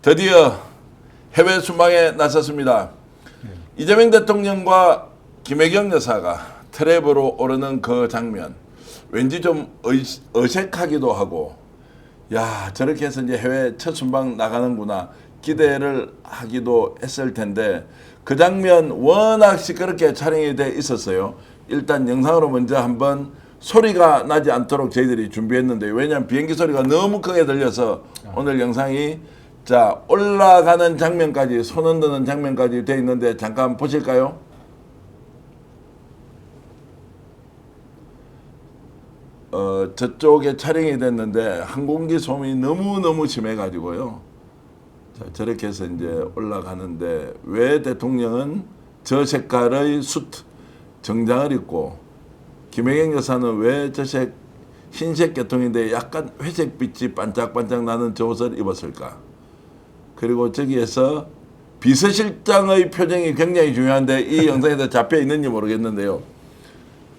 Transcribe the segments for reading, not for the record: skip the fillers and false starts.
드디어 해외 순방에 나섰습니다. 이재명 대통령과 김혜경 여사가 트랩으로 오르는 그 장면, 왠지 좀 어색하기도 하고, 야, 저렇게 해서 이제 해외 첫 순방 나가는구나 기대를 하기도 했을 텐데, 그 장면 워낙 시끄럽게 촬영이 돼 있었어요. 일단 영상으로 먼저 한번 소리가 나지 않도록 저희들이 준비했는데, 왜냐하면 비행기 소리가 너무 크게 들려서 오늘 영상이 자 올라가는 장면까지, 손 흔드는 장면까지 돼 있는데 잠깐 보실까요? 저쪽에 촬영이 됐는데 항공기 소음이 너무너무 심해가지고요. 자, 저렇게 해서 이제 올라가는데, 왜 대통령은 저 색깔의 수트 정장을 입고 김혜경 여사는 왜 저색 흰색 계통인데 약간 회색빛이 반짝반짝 나는 저 옷을 입었을까? 그리고 저기에서 비서실장의 표정이 굉장히 중요한데 이 영상에서 잡혀 있는지 모르겠는데요.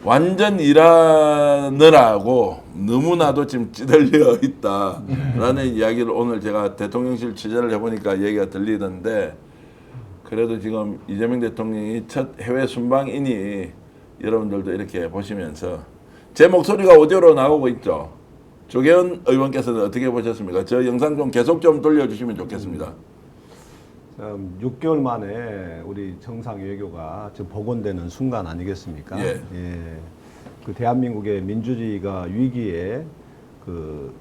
완전 일하느라고 너무나도 지금 찌들려 있다라는 이야기를 오늘 제가 대통령실 취재를 해보니까 얘기가 들리던데, 그래도 지금 이재명 대통령이 첫 해외 순방이니 여러분들도 이렇게 보시면서 제 목소리가 오디오로 나오고 있죠. 조계현 의원께서는 어떻게 보셨습니까? 저 영상 좀 계속 좀 돌려주시면 좋겠습니다. 6개월 만에 우리 정상 외교가 지금 복원되는 순간 아니겠습니까? 예. 그 대한민국의 민주주의가 위기에 그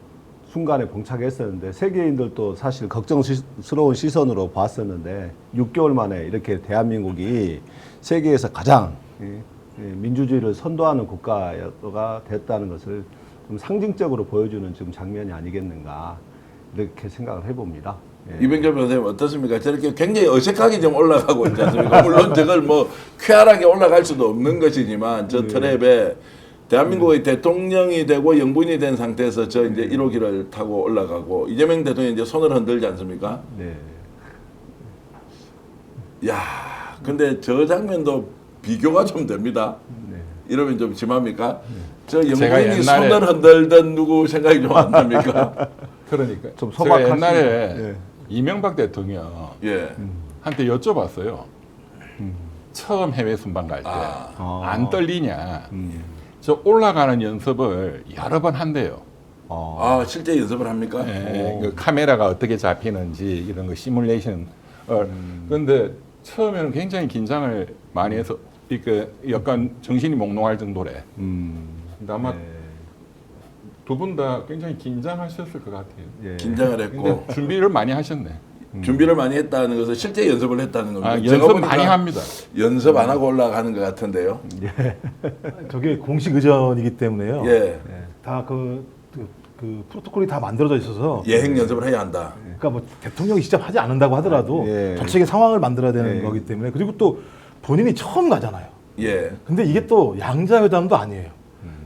순간에 봉착했었는데, 세계인들도 사실 걱정스러운 시선으로 봤었는데, 6개월 만에 이렇게 대한민국이 세계에서 가장 민주주의를 선도하는 국가가 됐다는 것을 좀 상징적으로 보여주는 지금 장면이 아니겠는가, 이렇게 생각을 해봅니다. 이병철 변호사님 어떻습니까? 저렇게 굉장히 어색하게 좀 올라가고 있지 않습니까? 물론 저걸 뭐 쾌활하게 올라갈 수도 없는 것이지만, 저 트랩에 대한민국의 대통령이 되고 영분이 된 상태에서 저 이제 1호기를 타고 올라가고, 이재명 대통령이 이제 손을 흔들지 않습니까? 네. 야, 근데 저 장면도 비교가 좀 됩니다. 네. 이러면 좀 심합니까? 저 영분이 옛날에 손을 흔들던 누구 생각이 좀 안 납니까? 그러니까 좀 제가 소박하신- 옛날에 예. 이명박 대통령한테 예. 여쭤봤어요. 처음 해외 순방 갈 때 안 떨리냐? 저 올라가는 연습을 여러 번 한대요. 아, 실제 연습을 합니까? 예, 그 카메라가 어떻게 잡히는지 이런 거 시뮬레이션. 그런데 처음에는 굉장히 긴장을 많이 해서 이렇게 약간 정신이 몽롱할 정도래. 근데 아마 두 분 다 굉장히 긴장하셨을 것 같아요. 예. 긴장을 했고 근데 준비를 많이 하셨네. 준비를 많이 했다는 것은 실제 연습을 했다는 겁니다. 제가 연습 보니까 많이 합니다. 연습 안 하고 올라가는 것 같은데요. 저게 공식 의전이기 때문에요. 예. 다 그 프로토콜이 다 만들어져 있어서. 예행 연습을 해야 한다. 그러니까 뭐 대통령이 직접 하지 않는다고 하더라도 예. 전체적인 상황을 만들어야 되는 예. 거기 때문에. 그리고 또 본인이 처음 가잖아요. 예. 근데 이게 또 양자회담도 아니에요.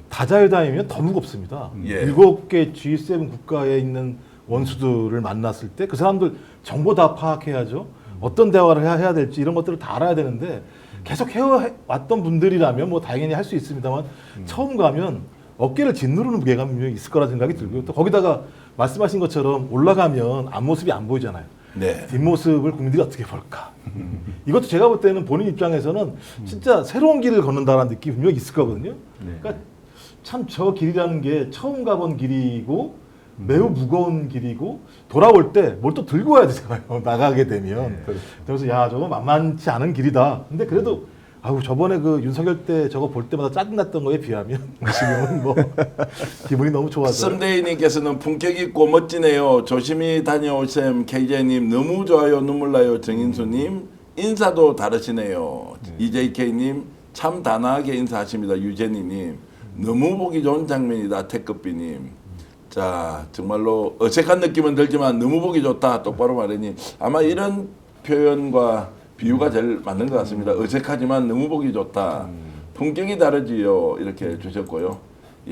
다자회담이면 더 무겁습니다. 예. 7개 G7 국가에 있는 원수들을 만났을 때 그 사람들 정보 다 파악해야죠. 어떤 대화를 해야 될지 이런 것들을 다 알아야 되는데, 계속 해왔던 분들이라면 뭐 당연히 할 수 있습니다만, 처음 가면 어깨를 짓누르는 무게감이 분명히 있을 거라 생각이 들고요. 또 거기다가 말씀하신 것처럼 올라가면 앞모습이 안 보이잖아요. 네. 뒷모습을 국민들이 어떻게 볼까? 이것도 제가 볼 때는 본인 입장에서는 진짜 새로운 길을 걷는다라는 느낌이 분명히 있을 거거든요. 그러니까 참 저 길이라는 게 처음 가본 길이고 매우 무거운 길이고, 돌아올 때 뭘 또 들고 와야 되잖아요. 나가게 되면. 그래서 야, 저거 만만치 않은 길이다. 근데 그래도 아우, 저번에 그 윤석열 때 저거 볼 때마다 짜증났던 거에 비하면 지금은 뭐 기분이 너무 좋아서. 썸데이님께서는 품격 있고 멋지네요. 조심히 다녀오셈. KJ님 너무 좋아요. 눈물 나요. 정인수님 인사도 다르시네요. EJK님 참 단아하게 인사하십니다. 유재니님 너무 보기 좋은 장면이다. 태급비님. 자, 정말로 어색한 느낌은 들지만 너무 보기 좋다. 똑바로 말하니 아마 이런 표현과 비유가 제일 맞는 것 같습니다. 어색하지만 너무 보기 좋다. 품격이 다르지요. 이렇게 주셨고요.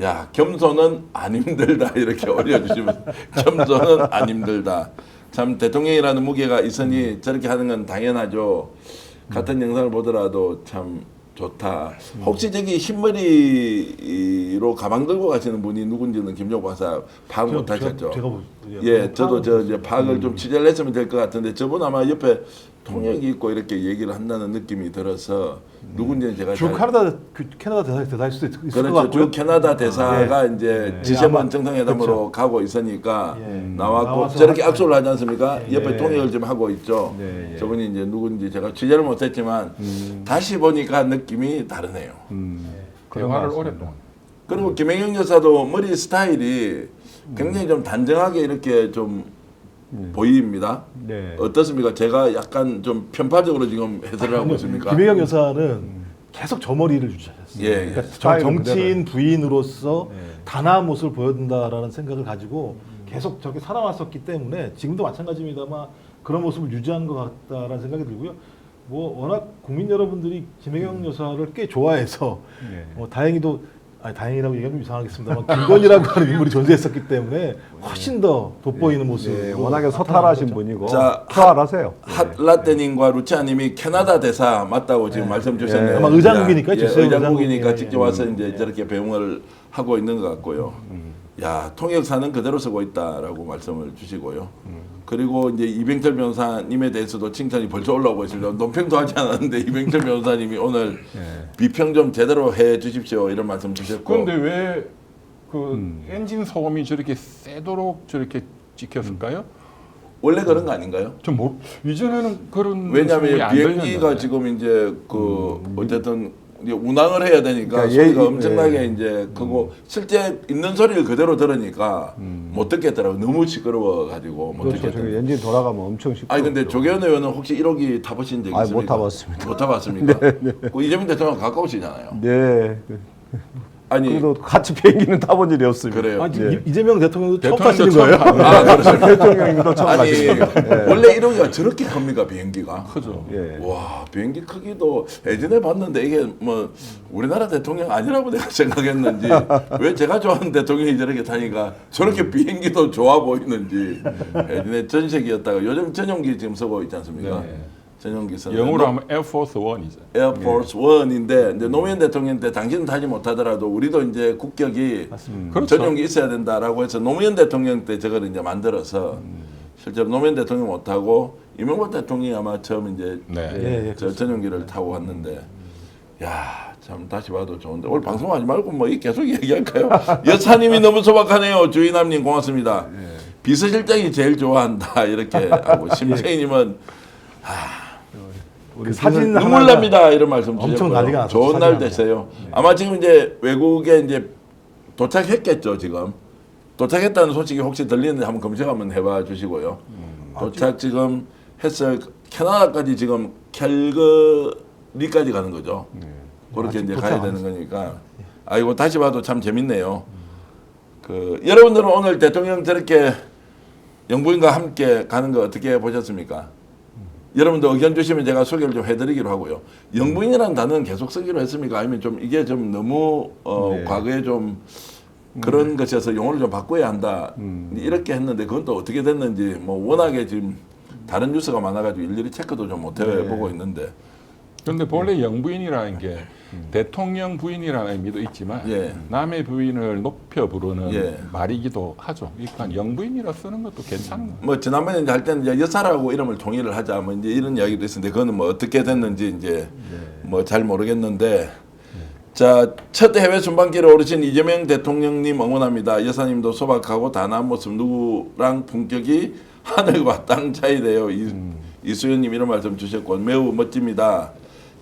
야, 겸손은 안 힘들다. 이렇게 올려주시면 겸손은 안 힘들다. 참 대통령이라는 무게가 있으니 저렇게 하는 건 당연하죠. 같은 영상을 보더라도 참 좋다. 혹시 저기 흰머리로 가방 들고 가시는 분이 누군지는 김종국 박사 파악 못하셨죠? 제가 예, 저도 저 이제 파악을 좀 취재를 했으면 될 것 같은데 저분 아마 옆에 통역이 있고 이렇게 얘기를 한다는 느낌이 들어서 누군지는 제가 주 잘 캐나다 대사일 수도 있을 것 그렇죠. 같고요. 주 캐나다 대사가 이제 예. G7 아마 정상회담으로 그렇죠. 가고 있으니까 예. 나왔고 나와서 저렇게 할- 악수를 하지 않습니까? 예. 옆에 통역을 좀 하고 있죠. 예, 예. 저분이 이제 누군지 제가 취재를 못했지만 다시 보니까 느낌이 다르네요. 그런 대화를 것 같습니다. 오랫동안. 그리고 김혜경 여사도 머리 스타일이 굉장히 좀 단정하게 이렇게 좀 보입니다. 네. 어떻습니까? 제가 약간 좀 편파적으로 지금 해설을 하고 있습니까? 김혜경 여사는 계속 저 머리를 유지하셨어요. 예, 예. 그러니까 스타일은 정치인 부인으로서 네. 단아한 모습을 보여준다라는 생각을 가지고 계속 저렇게 살아왔었기 때문에 지금도 마찬가지입니다만 그런 모습을 유지하는 것 같다라는 생각이 들고요. 뭐 워낙 국민 여러분들이 김혜경 여사를 꽤 좋아해서 네. 다행히도 다행이라고 얘기하면 이상하겠습니다만 김건희라고 하는 인물이 존재했었기 때문에 훨씬 더 돋보이는 모습으로 네, 워낙에 소탈하신 나타나는 거죠. 분이고 자, 큐알하세요. 핫라떼님과 루치아님이 캐나다 대사 맞다고 지금 말씀 주셨네요. 아마 의장국이니까, 예, 주세요, 의장국이니까 의장국이. 직접 와서 이제 저렇게 배웅을 하고 있는 것 같고요. 야, 통역사는 그대로 쓰고 있다라고 말씀을 주시고요. 그리고 이제 이병철 변호사님에 대해서도 칭찬이 벌써 올라오고 있습니다. 논평도 하지 않았는데 이병철 변호사님이 오늘 비평 좀 제대로 해 주십시오 이런 말씀 주셨고. 그런데 왜 그 엔진 소음이 저렇게 세도록 저렇게 찍혔을까요? 원래 그런 거 아닌가요? 좀 이전에는 그런 소음이 왜냐하면 안 비행기가 들렸는데. 지금 이제 그 어쨌든 이제 운항을 해야 되니까 그러니까 소리가 예, 엄청나게 예. 이제 크고 실제 있는 소리를 그대로 들으니까 못 듣겠더라고. 너무 시끄러워 가지고 못 그렇죠. 저기 듣겠더라고. 엔진 돌아가면 엄청 시끄럽죠. 아니 근데 조계현 의원은 혹시 1호기 타보신 적 아니, 있습니까? 못 타봤습니다. 못 타봤습니까? 그 이재명 대통령 가까우시잖아요. 네. 아니 그래도 같이 비행기는 타본 일이 없습니다. 그래요. 아, 지금 예. 이재명 대통령도 처음 대통령도 타시는 처음 거예요? 타는 아 그렇죠. 대통령님도 처음 아니 가시는 거예요. 원래 1호기가 저렇게 큽니까 비행기가? 크죠. 예. 와 비행기 크기도 예전에 봤는데 이게 뭐 우리나라 대통령 아니라고 내가 생각했는지 왜 제가 좋아하는 대통령이 저렇게 타니까 저렇게 비행기도 좋아 보이는지 예전에 전세기였다가 요즘 전용기 지금 쓰고 있지 않습니까? 네. 전용기 쓰는 영어로 하면 에어포스 원이죠. 에어포스 원인데 이제 노무현 대통령 때 당신은 타지 못하더라도 우리도 이제 국격이 그렇죠. 전용기 있어야 된다라고 해서 노무현 대통령 때 저걸 이제 만들어서 실제로 노무현 대통령 못 타고 이명박 대통령이 아마 처음 이제 네. 예, 예, 저 전용기를 타고 왔는데 야 참 다시 봐도 좋은데 오늘 방송하지 말고 뭐 계속 얘기할까요? 여사님이 너무 소박하네요. 주인남님 고맙습니다. 비서실장이 제일 좋아한다 이렇게 하고 심세희님은 그 사진 눈물 하나가 납니다 이런 말씀 엄청 주셨고요. 난리가 났었죠, 좋은 사진 날 하나가. 되세요. 아마 지금 이제 외국에 이제 도착했겠죠 지금. 도착했다는 소식이 혹시 들리는데 한번 검색 한번 해봐 주시고요. 도착 지금 했어요. 캐나다까지 지금 캘거리까지 가는 거죠. 그렇게 아직 이제 도착 가야 안 되는 거니까. 아이고 다시 봐도 참 재밌네요. 그 여러분들은 오늘 대통령 저렇게 영부인과 함께 가는 거 어떻게 보셨습니까? 여러분들 의견 주시면 제가 소개를 좀 해드리기로 하고요. 영부인이라는 단어는 계속 쓰기로 했습니까? 아니면 좀 이게 좀 너무 네. 과거에 좀 그런 것에서 용어를 좀 바꿔야 한다 이렇게 했는데 그건 또 어떻게 됐는지 뭐 워낙에 지금 다른 뉴스가 많아가지고 일일이 체크도 좀 못 해보고 있는데 그런데 본래 영부인이라는 게 대통령 부인이라는 의미도 있지만 예. 남의 부인을 높여 부르는 예. 말이기도 하죠. 그러니까 영부인이라 쓰는 것도 괜찮은 거예요. 뭐 지난번에 이제 할 때는 이제 여사라고 이름을 통일을 하자 뭐 이제 이런 이야기도 있었는데 그거는 뭐 어떻게 됐는지 이제 뭐 잘 모르겠는데 자 첫 해외 순방길에 오르신 이재명 대통령님 응원합니다. 여사님도 소박하고 단아한 모습 누구랑 품격이 하늘과 땅 차이래요. 이수연님 이런 말씀 주셨고 매우 멋집니다.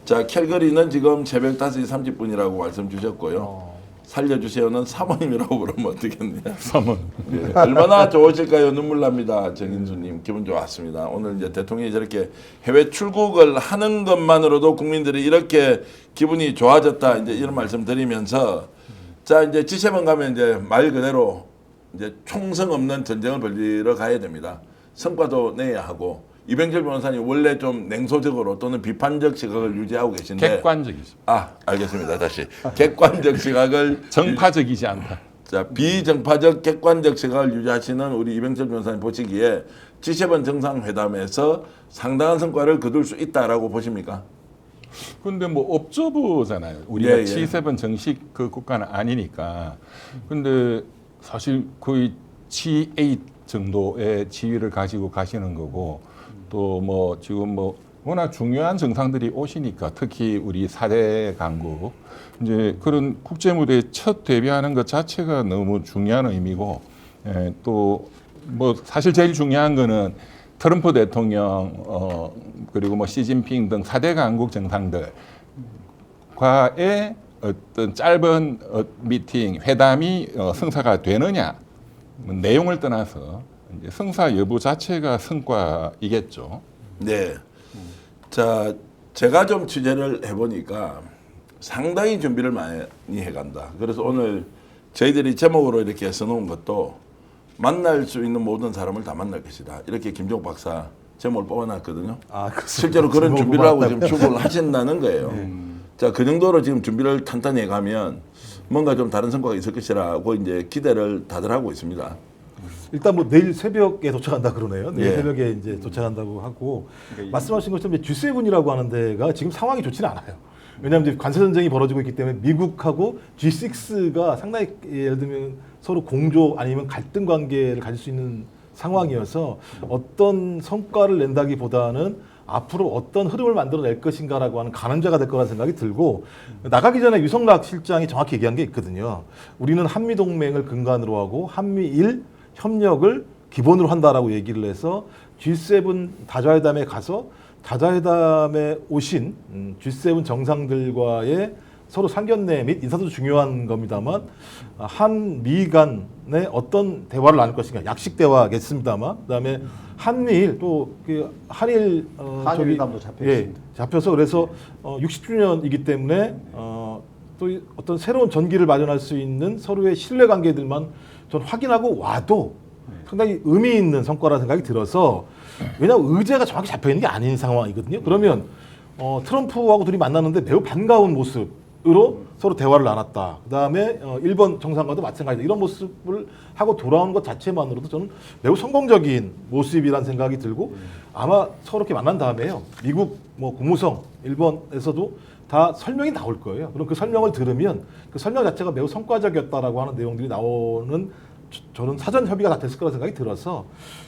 자 캘거리는 지금 새벽 5시 30분이라고 말씀 주셨고요. 살려주세요는 사모님이라고 부르면 어떻겠네요. 삼은 예, 얼마나 좋으실까요? 눈물 납니다. 정인수님 기분 좋았습니다. 오늘 이제 대통령이 저렇게 해외 출국을 하는 것만으로도 국민들이 이렇게 기분이 좋아졌다. 이제 이런 말씀 드리면서 자 이제 G7 가면 이제 말 그대로 이제 총성 없는 전쟁을 벌리러 가야 됩니다. 성과도 내야 하고 이병철 변호사님 원래 좀 냉소적으로 또는 비판적 시각을 유지하고 계신데 객관적이죠. 아 알겠습니다. 다시 객관적 시각을 정파적이지 않다. 자, 비정파적 객관적 시각을 유지하시는 우리 이병철 변호사님 보시기에 G7 정상회담에서 상당한 성과를 거둘 수 있다라고 보십니까? 근데 뭐 업저버잖아요. 우리가 예, 예. G7 정식 그 국가는 아니니까. 근데 사실 거의 G8 정도의 지위를 가지고 가시는 거고 또 뭐 지금 뭐 워낙 중요한 정상들이 오시니까 특히 우리 4대 강국 이제 그런 국제 무대에 첫 데뷔하는 것 자체가 너무 중요한 의미고 또 뭐 사실 제일 중요한 거는 트럼프 대통령 그리고 뭐 시진핑 등 4대 강국 정상들과의 어떤 짧은 미팅 회담이 성사가 되느냐 뭐 내용을 떠나서 이제 성사 여부 자체가 성과이겠죠. 네. 자, 제가 좀 취재를 해보니까 상당히 준비를 많이 해간다. 그래서 오늘 저희들이 제목으로 이렇게 써놓은 것도 만날 수 있는 모든 사람을 다 만날 것이다. 이렇게 김종욱 박사 제목을 뽑아놨거든요. 아, 그렇습니다. 실제로 그런 제목을 준비를 하고 뽑았다고요? 지금 출근을 하신다는 거예요. 자, 그 정도로 지금 준비를 탄탄히 해가면 뭔가 좀 다른 성과가 있을 것이라고 이제 기대를 다들 하고 있습니다. 일단 뭐 내일 새벽에 도착한다 그러네요. 내일 예. 새벽에 이제 도착한다고 하고 말씀하신 것처럼 G7이라고 하는 데가 지금 상황이 좋지는 않아요. 왜냐하면 이제 관세 전쟁이 벌어지고 있기 때문에 미국하고 G6가 상당히 예를 들면 서로 공조 아니면 갈등 관계를 가질 수 있는 상황이어서 어떤 성과를 낸다기보다는 앞으로 어떤 흐름을 만들어낼 것인가라고 하는 가늠자가 될 거라는 생각이 들고 나가기 전에 유성락 실장이 정확히 얘기한 게 있거든요. 우리는 한미동맹을 근간으로 하고 한미일 협력을 기본으로 한다라고 얘기를 해서 G7 다자회담에 가서 다자회담에 오신 G7 정상들과의 서로 상견례 및 인사도 중요한 겁니다만 한미 간의 어떤 대화를 나눌 것인가 약식 대화겠습니다만 그다음에 한미일 또 그 한일 한일담도 잡혀 있습니다. 잡혀서 그래서 60주년이기 때문에 또 어떤 새로운 전기를 마련할 수 있는 서로의 신뢰 관계들만 전 확인하고 와도 상당히 의미 있는 성과라는 생각이 들어서 왜냐하면 의제가 정확히 잡혀 있는 게 아닌 상황이거든요. 그러면 트럼프하고 둘이 만났는데 매우 반가운 모습으로 서로 대화를 나눴다. 그다음에 일본 정상과도 마찬가지다. 이런 모습을 하고 돌아온 것 자체만으로도 저는 매우 성공적인 모습이라는 생각이 들고 아마 서로 이렇게 만난 다음에요. 미국 뭐 국무성 일본에서도 다 설명이 나올 거예요. 그럼 그 설명을 들으면 그 설명 자체가 매우 성과적이었다라고 하는 내용들이 나오는 저는 사전 협의가 다 됐을 거라는 생각이 들어서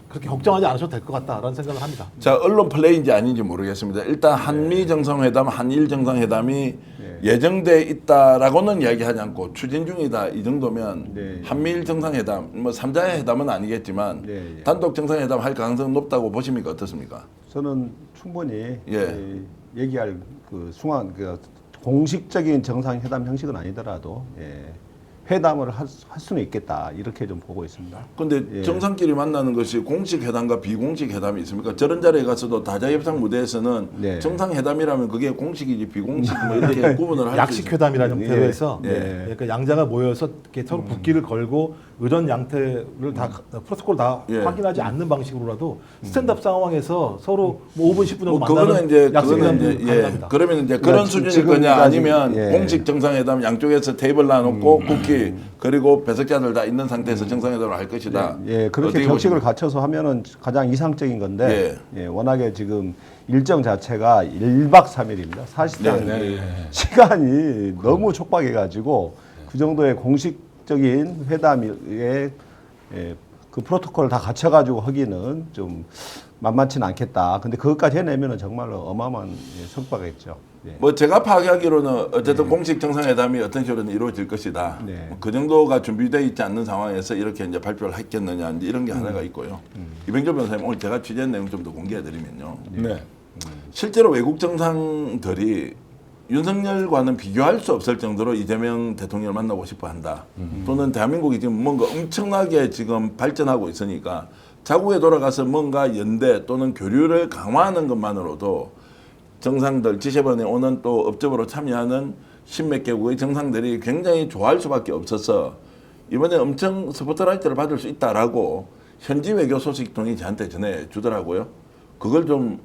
그렇게 걱정하지 않으셔도 될 것 같다라는 생각을 합니다. 자, 언론 플레이인지 아닌지 모르겠습니다. 일단 한미 정상회담, 한일 정상회담이 예정돼 있다라고는 이야기하지 않고 추진 중이다. 이 정도면 한미일 정상회담, 뭐 3자 회담은 아니겠지만 단독 정상회담 할 가능성은 높다고 보십니까? 어떻습니까? 저는 충분히 예. 얘기할 그 공식적인 정상회담 형식은 아니더라도 회담을 할 수는 있겠다 이렇게 좀 보고 있습니다. 근데 정상끼리 만나는 것이 공식 회담과 비공식 회담이 있습니까? 저런 자리에 가서도 다자협상 무대에서는 정상회담이라면 그게 공식이지 비공식 뭐 이렇게 구분을 할 약식 회담이라는 형태로 해서 예. 양자가 모여서 이렇게 서로 국기를 걸고 의전 양태를 다 프로토콜 다 확인하지 않는 방식으로라도 스탠드업 상황에서 서로 뭐 5분 10분 정도 만나는 약식 회담도 가능합니다. 그러면 이제 그런 수준일 거냐 아니면 공식 정상회담 양쪽에서 테이블 놔놓고 국기 그리고 배석자들 다 있는 상태에서 정상회담을 할 것이다. 그렇게 격식을 갖춰서 하면은 가장 이상적인 건데 워낙에 지금 일정 자체가 1박 3일입니다. 사실상 시간이 너무 촉박해가지고 그 정도의 공식적인 회담에 그 프로토콜을 다 갖춰가지고 하기는 좀 만만치는 않겠다. 근데 그것까지 해내면은 정말로 어마어마한 성과겠죠. 뭐 제가 파악하기로는 어쨌든 공식 정상회담이 어떤 식으로든 이루어질 것이다. 그 정도가 준비되어 있지 않는 상황에서 이렇게 이제 발표를 했겠느냐 이제 이런 게 하나가 있고요. 이병조 변호사님 오늘 제가 취재한 내용 좀 더 공개해드리면요. 실제로 외국 정상들이 윤석열과는 비교할 수 없을 정도로 이재명 대통령을 만나고 싶어 한다. 또는 대한민국이 지금 뭔가 엄청나게 지금 발전하고 있으니까 자국에 돌아가서 뭔가 연대 또는 교류를 강화하는 것만으로도 정상들, G7에 오는 또 업적으로 참여하는 십몇 개국의 정상들이 굉장히 좋아할 수밖에 없어서 이번에 엄청 스포트라이트를 받을 수 있다라고 현지 외교 소식통이 저한테 전해주더라고요. 그걸 좀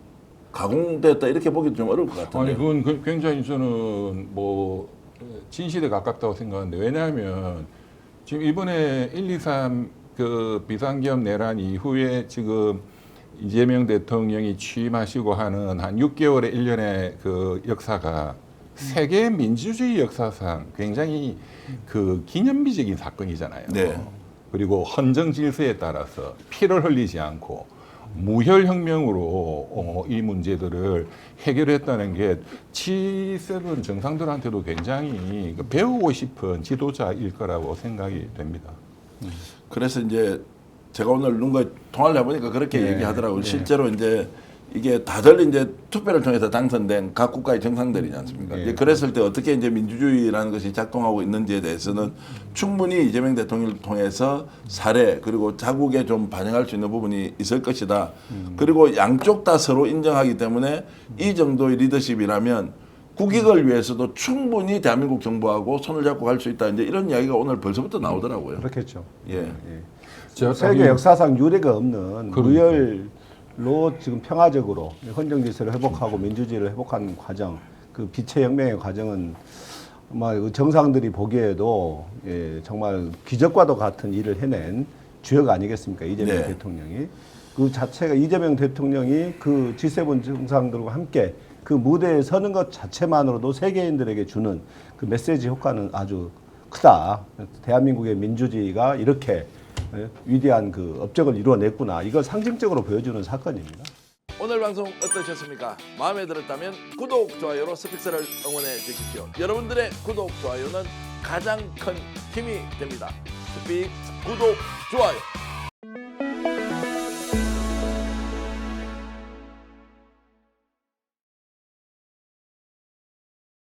가공됐다 이렇게 보기도 좀 어려울 것 같은데. 아니 그건 굉장히 저는 뭐 진실에 가깝다고 생각하는데 왜냐하면 지금 이번에 1, 2, 3 그 비상계엄 내란 이후에 지금 이재명 대통령이 취임하시고 하는 한 6개월의 1년의 그 역사가 세계 민주주의 역사상 굉장히 그 기념비적인 사건이잖아요. 그리고 헌정 질서에 따라서 피를 흘리지 않고 무혈혁명으로 이 문제들을 해결했다는 게 G7 정상들한테도 굉장히 배우고 싶은 지도자일 거라고 생각이 됩니다. 그래서 이제 제가 오늘 누군가 통화를 해보니까 그렇게 네. 얘기하더라고요. 네. 실제로 이제 이게 다들 이제 투표를 통해서 당선된 각 국가의 정상들이지 않습니까? 네. 이제 그랬을 때 어떻게 이제 민주주의라는 것이 작동하고 있는지에 대해서는 충분히 이재명 대통령을 통해서 사례 그리고 자국에 좀 반영할 수 있는 부분이 있을 것이다. 그리고 양쪽 다 서로 인정하기 때문에 이 정도의 리더십이라면 국익을 위해서도 충분히 대한민국 정부하고 손을 잡고 갈 수 있다. 이제 이런 이야기가 오늘 벌써부터 나오더라고요. 그렇겠죠. 예. 세계 역사상 유례가 없는 그러니까요. 무혈로 지금 평화적으로 헌정 질서를 회복하고 민주주의를 회복하는 과정, 그 빛의 혁명의 과정은 정말 정상들이 보기에도 정말 기적과도 같은 일을 해낸 주역 아니겠습니까? 이재명 네. 대통령이. 그 자체가 이재명 대통령이 그 G7 정상들과 함께 그 무대에 서는 것 자체만으로도 세계인들에게 주는 그 메시지 효과는 아주 크다. 대한민국의 민주주의가 이렇게 위대한 그 업적을 이루어냈구나. 이걸 상징적으로 보여주는 사건입니다. 오늘 방송 어떠셨습니까? 마음에 들었다면 구독, 좋아요로 스픽스를 응원해 주십시오. 여러분들의 구독, 좋아요는 가장 큰 힘이 됩니다. 스픽스 구독, 좋아요.